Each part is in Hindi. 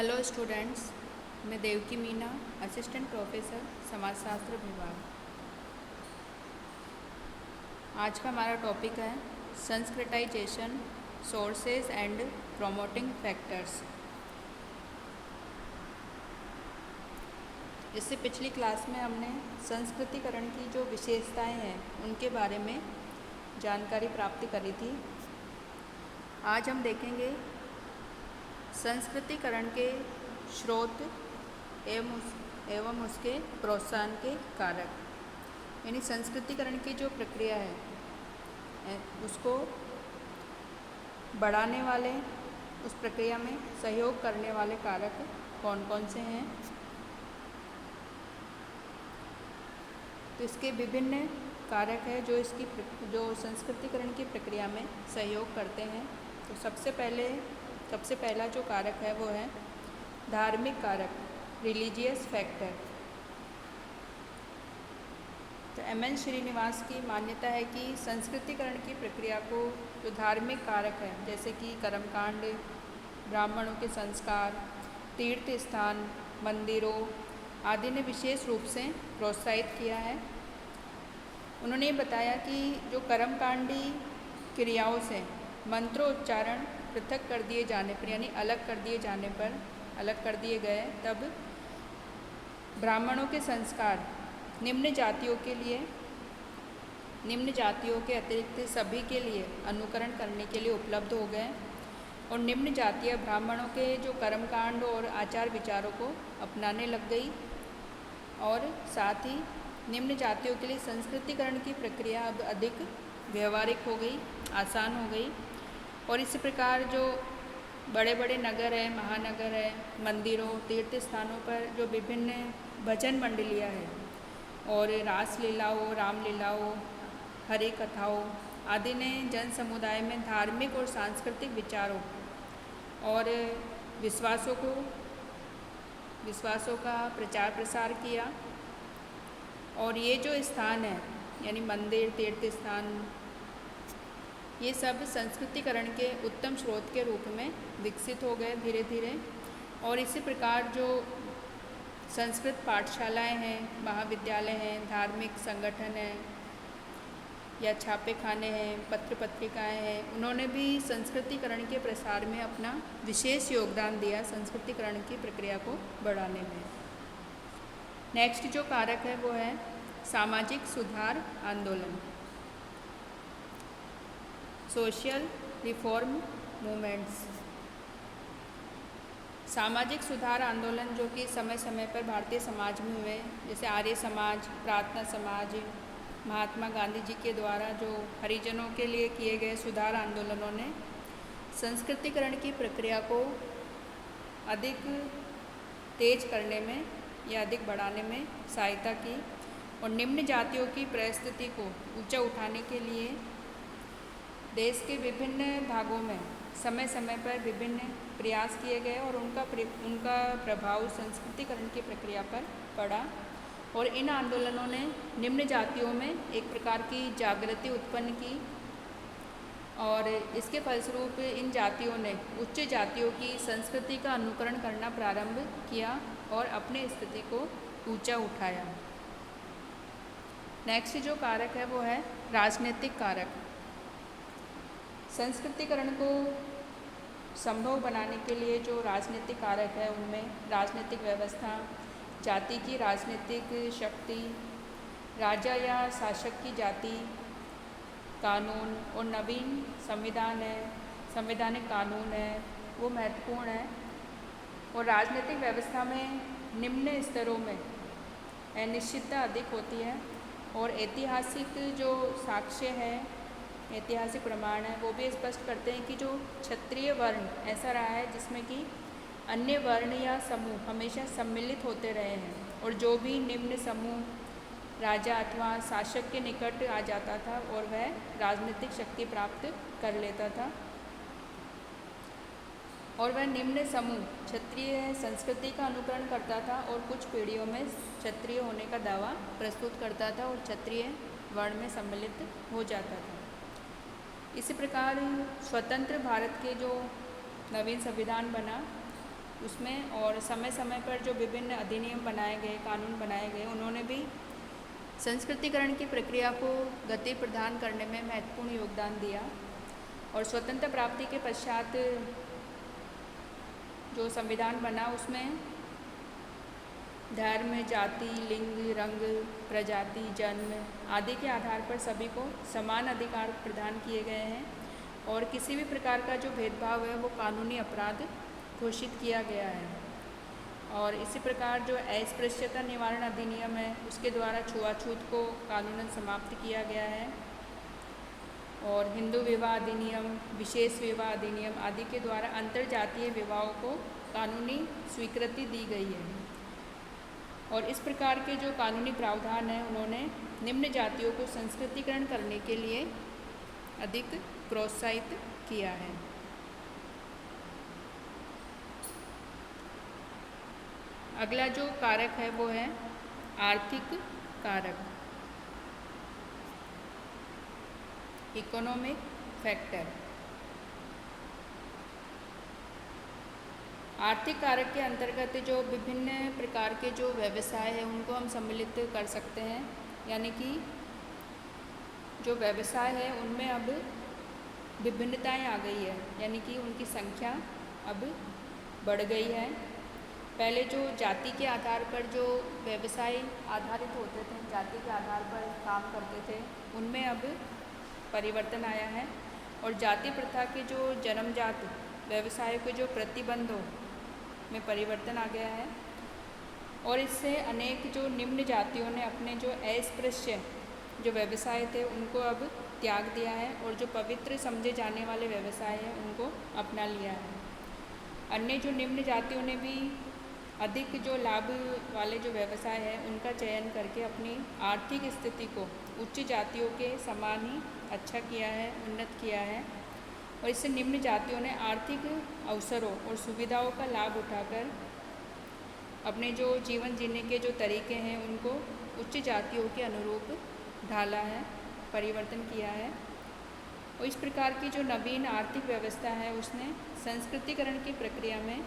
हेलो स्टूडेंट्स, मैं देवकी मीना, असिस्टेंट प्रोफेसर समाजशास्त्र विभाग। आज का हमारा टॉपिक है Sanskritisation, sources and promoting factors. इससे पिछली क्लास में हमने संस्कृतिकरण की जो विशेषताएं हैं उनके बारे में जानकारी प्राप्त करी थी। आज हम देखेंगे संस्कृतिकरण के स्रोत एवं उसके प्रोत्साहन के कारक, यानी संस्कृतिकरण की जो प्रक्रिया है उसको बढ़ाने वाले, उस प्रक्रिया में सहयोग करने वाले कारक कौन कौन से हैं। तो इसके विभिन्न कारक है जो संस्कृतिकरण की प्रक्रिया में सहयोग करते हैं। तो सबसे पहला जो कारक है वो है धार्मिक कारक, रिलीजियस फैक्टर। तो एम.एन. श्रीनिवास की मान्यता है कि संस्कृतिकरण की प्रक्रिया को जो धार्मिक कारक है, जैसे कि कर्मकांड, ब्राह्मणों के संस्कार, तीर्थ स्थान, मंदिरों आदि ने विशेष रूप से प्रोत्साहित किया है। उन्होंने बताया कि जो कर्मकांडी क्रियाओं से मंत्रोच्चारण पृथक कर दिए जाने पर, यानी अलग कर दिए गए, तब ब्राह्मणों के संस्कार निम्न जातियों के अतिरिक्त सभी के लिए अनुकरण करने के लिए उपलब्ध हो गए और निम्न जातीय ब्राह्मणों के जो कर्मकांड और आचार विचारों को अपनाने लग गई और साथ ही निम्न जातियों के लिए संस्कृतिकरण की प्रक्रिया अब अधिक व्यवहारिक हो गई, आसान हो गई। और इस प्रकार जो बड़े बड़े नगर है, महानगर है, मंदिरों, तीर्थ स्थानों पर जो विभिन्न भजन मंडलियाँ हैं और रासलीलाओं, रामलीलाओं, हरि कथाओं आदि ने जन समुदाय में धार्मिक और सांस्कृतिक विचारों और विश्वासों का प्रचार प्रसार किया। और ये जो स्थान है, यानी मंदिर, तीर्थ स्थान, ये सब संस्कृतिकरण के उत्तम स्रोत के रूप में विकसित हो गए धीरे धीरे। और इसी प्रकार जो संस्कृत पाठशालाएं हैं, महाविद्यालय हैं, धार्मिक संगठन हैं या छापे खाने हैं, पत्र पत्रिकाएं हैं, उन्होंने भी संस्कृतिकरण के प्रसार में अपना विशेष योगदान दिया, संस्कृतिकरण की प्रक्रिया को बढ़ाने में। नेक्स्ट जो कारक है वो है सामाजिक सुधार आंदोलन, सोशल रिफॉर्म मूवमेंट्स। सामाजिक सुधार आंदोलन जो कि समय समय पर भारतीय समाज में हुए, जैसे आर्य समाज, प्रार्थना समाज, महात्मा गांधी जी के द्वारा जो हरिजनों के लिए किए गए सुधार आंदोलनों ने संस्कृतिकरण की प्रक्रिया को अधिक तेज करने में या अधिक बढ़ाने में सहायता की और निम्न जातियों की परिस्थिति को ऊंचा उठाने के लिए देश के विभिन्न भागों में समय समय पर विभिन्न प्रयास किए गए और उनका प्रभाव संस्कृतिकरण की प्रक्रिया पर पड़ा। और इन आंदोलनों ने निम्न जातियों में एक प्रकार की जागृति उत्पन्न की और इसके फलस्वरूप इन जातियों ने उच्च जातियों की संस्कृति का अनुकरण करना प्रारंभ किया और अपनी स्थिति को ऊंचा उठाया। नेक्स्ट जो कारक है वो है राजनीतिक कारक। संस्कृतिकरण को संभव बनाने के लिए जो राजनीतिक कारक है उनमें राजनीतिक व्यवस्था, जाति की राजनीतिक शक्ति, राजा या शासक की जाति, कानून और नवीन संवैधानिक कानून है वो महत्वपूर्ण है। और राजनीतिक व्यवस्था में निम्न स्तरों में अनिश्चितता अधिक होती है और ऐतिहासिक जो साक्ष्य है, ऐतिहासिक प्रमाण है, वो भी स्पष्ट करते हैं कि जो क्षत्रिय वर्ण ऐसा रहा है जिसमें कि अन्य वर्ण या समूह हमेशा सम्मिलित होते रहे हैं और जो भी निम्न समूह राजा अथवा शासक के निकट आ जाता था और वह राजनीतिक शक्ति प्राप्त कर लेता था और वह निम्न समूह क्षत्रिय संस्कृति का अनुकरण करता था और कुछ पीढ़ियों में क्षत्रिय होने का दावा प्रस्तुत करता था और क्षत्रिय वर्ण में सम्मिलित हो जाता था। इसी प्रकार स्वतंत्र भारत के जो नवीन संविधान बना उसमें, और समय समय पर जो विभिन्न अधिनियम बनाए गए, कानून बनाए गए, उन्होंने भी संस्कृतिकरण की प्रक्रिया को गति प्रदान करने में महत्वपूर्ण योगदान दिया। और स्वतंत्रता प्राप्ति के पश्चात जो संविधान बना उसमें धर्म, जाति, लिंग, रंग, प्रजाति, जन्म आदि के आधार पर सभी को समान अधिकार प्रदान किए गए हैं और किसी भी प्रकार का जो भेदभाव है वो कानूनी अपराध घोषित किया गया है। और इसी प्रकार जो अस्पृश्यता निवारण अधिनियम है उसके द्वारा छुआछूत को कानूनन समाप्त किया गया है। और हिंदू विवाह अधिनियम, विशेष विवाह अधिनियम आदि के द्वारा अंतर्जातीय विवाहों को कानूनी स्वीकृति दी गई है। और इस प्रकार के जो कानूनी प्रावधान हैं उन्होंने निम्न जातियों को संस्कृतिकरण करने के लिए अधिक प्रोत्साहित किया है। अगला जो कारक है वो है आर्थिक कारक, इकोनॉमिक फैक्टर। आर्थिक कारक के अंतर्गत जो विभिन्न प्रकार के जो व्यवसाय हैं उनको हम सम्मिलित कर सकते हैं, यानी कि जो व्यवसाय है उनमें अब विभिन्नताएं आ गई है, यानी कि उनकी संख्या अब बढ़ गई है। पहले जो जाति के आधार पर जो व्यवसाय आधारित होते थे, जाति के आधार पर काम करते थे, उनमें अब परिवर्तन आया है। और जाति प्रथा के जो जन्मजात व्यवसाय के जो प्रतिबंधों में परिवर्तन आ गया है। और इससे अनेक जो निम्न जातियों ने अपने जो अस्पृश्य जो व्यवसाय थे उनको अब त्याग दिया है और जो पवित्र समझे जाने वाले व्यवसाय हैं उनको अपना लिया है। अन्य जो निम्न जातियों ने भी अधिक जो लाभ वाले जो व्यवसाय है उनका चयन करके अपनी आर्थिक स्थिति को उच्च जातियों के समान ही अच्छा किया है, उन्नत किया है। और इससे निम्न जातियों ने आर्थिक अवसरों और सुविधाओं का लाभ उठाकर अपने जो जीवन जीने के जो तरीके हैं उनको उच्च जातियों के अनुरूप ढाला है, परिवर्तन किया है। और इस प्रकार की जो नवीन आर्थिक व्यवस्था है उसने संस्कृतिकरण की प्रक्रिया में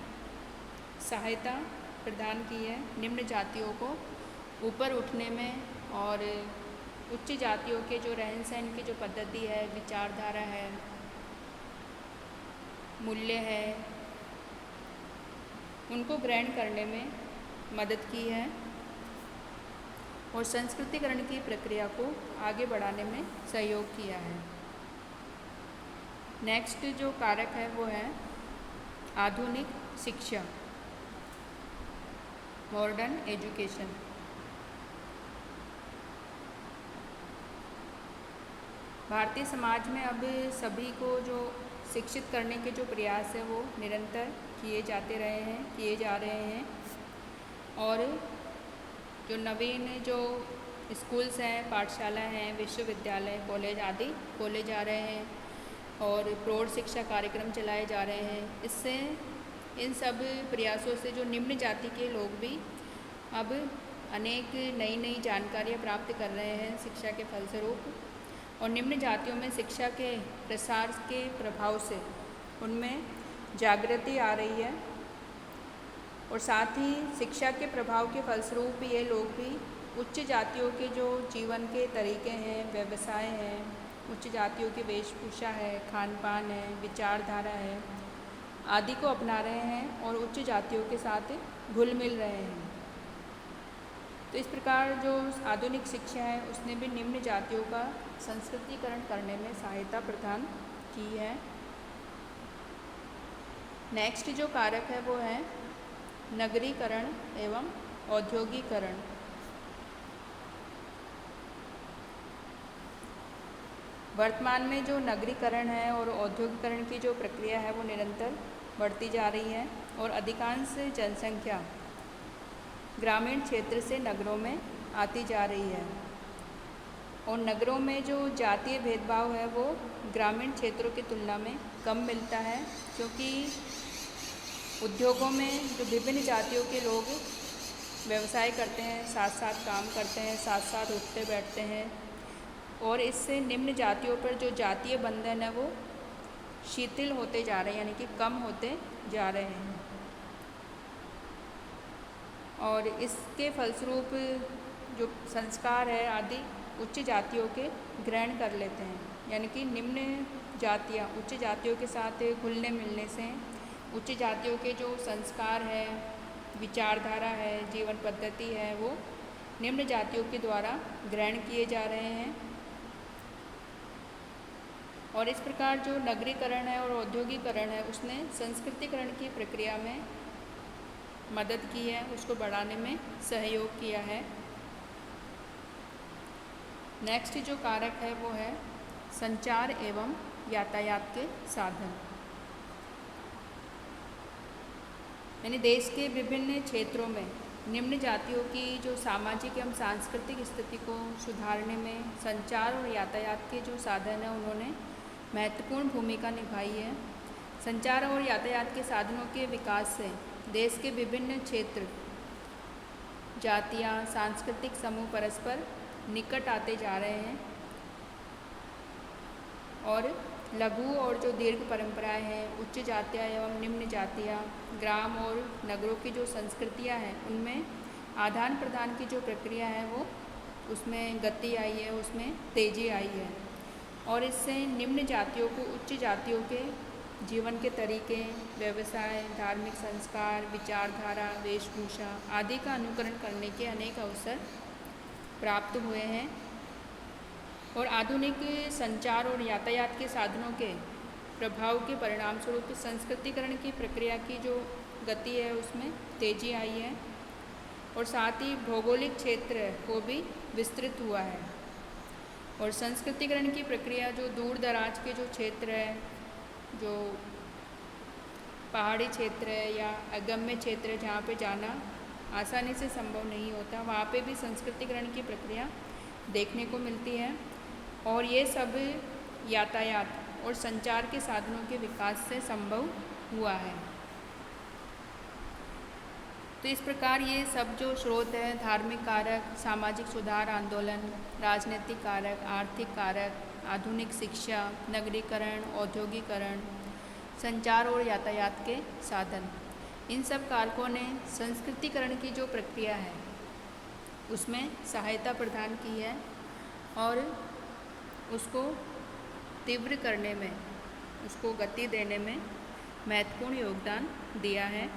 सहायता प्रदान की है निम्न जातियों को ऊपर उठने में। और उच्च जातियों के जो रहन सहन की जो पद्धति है, विचारधारा है, मूल्य है, उनको ग्रहण करने में मदद की है और संस्कृतिकरण की प्रक्रिया को आगे बढ़ाने में सहयोग किया है। नेक्स्ट जो कारक है वो है आधुनिक शिक्षा, मॉडर्न एजुकेशन। भारतीय समाज में अब सभी को जो शिक्षित करने के जो प्रयास है वो निरंतर किए जा रहे हैं। और जो नवीन जो स्कूल्स हैं, पाठशाला हैं, विश्वविद्यालय, कॉलेज आदि खोले जा रहे हैं और प्रौढ़ शिक्षा कार्यक्रम चलाए जा रहे हैं। इससे इन सब प्रयासों से जो निम्न जाति के लोग भी अब अनेक नई नई जानकारियाँ प्राप्त कर रहे हैं शिक्षा के फलस्वरूप। और निम्न जातियों में शिक्षा के प्रसार के प्रभाव से उनमें जागृति आ रही है और साथ ही शिक्षा के प्रभाव के फलस्वरूप ये लोग भी उच्च जातियों के जो जीवन के तरीके हैं, व्यवसाय हैं, उच्च जातियों की वेशभूषा है, खान पान है, विचारधारा है आदि को अपना रहे हैं और उच्च जातियों के साथ घुल मिल रहे हैं। तो इस प्रकार जो आधुनिक शिक्षा है उसने भी निम्न जातियों का संस्कृतिकरण करने में सहायता प्रदान की है। नेक्स्ट जो कारक है वो है नगरीकरण एवं औद्योगिकरण। वर्तमान में जो नगरीकरण है और औद्योगिकरण की जो प्रक्रिया है वो निरंतर बढ़ती जा रही है और अधिकांश जनसंख्या ग्रामीण क्षेत्र से नगरों में आती जा रही है। और नगरों में जो जातीय भेदभाव है वो ग्रामीण क्षेत्रों की तुलना में कम मिलता है, क्योंकि उद्योगों में जो विभिन्न जातियों के लोग व्यवसाय करते हैं, साथ साथ काम करते हैं, साथ साथ उठते बैठते हैं और इससे निम्न जातियों पर जो जातीय बंधन है वो शिथिल होते जा रहे हैं, यानी कि कम होते जा रहे हैं। और इसके फलस्वरूप जो संस्कार है आदि उच्च जातियों के ग्रहण कर लेते हैं, यानी कि निम्न जातियाँ उच्च जातियों के साथ घुलने मिलने से उच्च जातियों के जो संस्कार है, विचारधारा है, जीवन पद्धति है, वो निम्न जातियों के द्वारा ग्रहण किए जा रहे हैं। और इस प्रकार जो नगरीकरण है और औद्योगिकरण है उसने संस्कृतिकरण की प्रक्रिया में मदद की है, उसको बढ़ाने में सहयोग किया है। नेक्स्ट जो कारक है वो है संचार एवं यातायात के साधन। यानी देश के विभिन्न क्षेत्रों में निम्न जातियों की जो सामाजिक एवं सांस्कृतिक स्थिति को सुधारने में संचार और यातायात के जो साधन हैं उन्होंने महत्वपूर्ण भूमिका निभाई है। संचार और यातायात के साधनों के विकास से देश के विभिन्न क्षेत्र, जातियाँ, सांस्कृतिक समूह परस्पर निकट आते जा रहे हैं और लघु और जो दीर्घ परंपराएं हैं, उच्च जातियाँ एवं निम्न जातियाँ, ग्राम और नगरों की जो संस्कृतियाँ हैं उनमें आदान प्रदान की जो प्रक्रिया है वो उसमें गति आई है, उसमें तेज़ी आई है और इससे निम्न जातियों को उच्च जातियों के जीवन के तरीके, व्यवसाय, धार्मिक संस्कार, विचारधारा, वेशभूषा आदि का अनुकरण करने के अनेक अवसर प्राप्त हुए हैं। और आधुनिक संचार और यातायात के साधनों के प्रभाव के परिणाम स्वरूप संस्कृतिकरण की प्रक्रिया की जो गति है उसमें तेज़ी आई है और साथ ही भौगोलिक क्षेत्र को भी विस्तृत हुआ है। और संस्कृतिकरण की प्रक्रिया जो दूर दराज के जो क्षेत्र है, जो पहाड़ी क्षेत्र है या अगम्य क्षेत्र है जहाँ पे जाना आसानी से संभव नहीं होता, वहाँ पे भी संस्कृतिकरण की प्रक्रिया देखने को मिलती है और ये सब यातायात और संचार के साधनों के विकास से संभव हुआ है। तो इस प्रकार ये सब जो स्रोत है, धार्मिक कारक, सामाजिक सुधार आंदोलन, राजनीतिक कारक, आर्थिक कारक, आधुनिक शिक्षा, नगरीकरण, औद्योगिकरण, संचार और यातायात के साधन, इन सब कारकों ने संस्कृतिकरण की जो प्रक्रिया है उसमें सहायता प्रदान की है और उसको तीव्र करने में, उसको गति देने में महत्वपूर्ण योगदान दिया है।